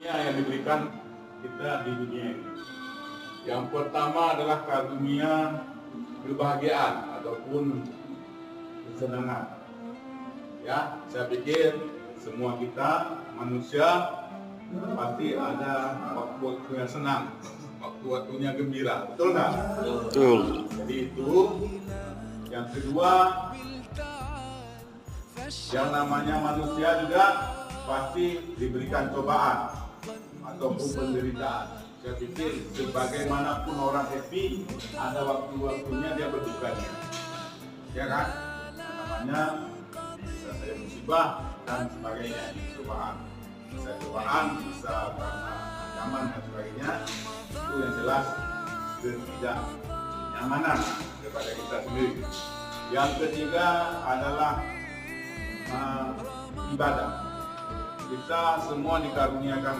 Yang diberikan kita di dunia ini. Yang pertama adalah karunia kebahagiaan ataupun kesenangan. Ya, saya pikir semua kita manusia pasti ada waktu-waktu yang senang, waktu-waktunya gembira, betul nggak? Betul. Jadi itu. Yang kedua, yang namanya manusia juga pasti diberikan cobaan ataupun penderitaan. Saya pikir sebagaimanapun orang happy, ada waktu-waktunya dia berduka. Ya kan? Namanya bisa saya musibah dan sebagainya, cobaan. Bisa cobaan, bisa karena ancaman dan sebagainya. Itu yang jelas ketidaknyamanan kepada kita sendiri. Yang ketiga adalah ibadah. Kita semua dikaruniakan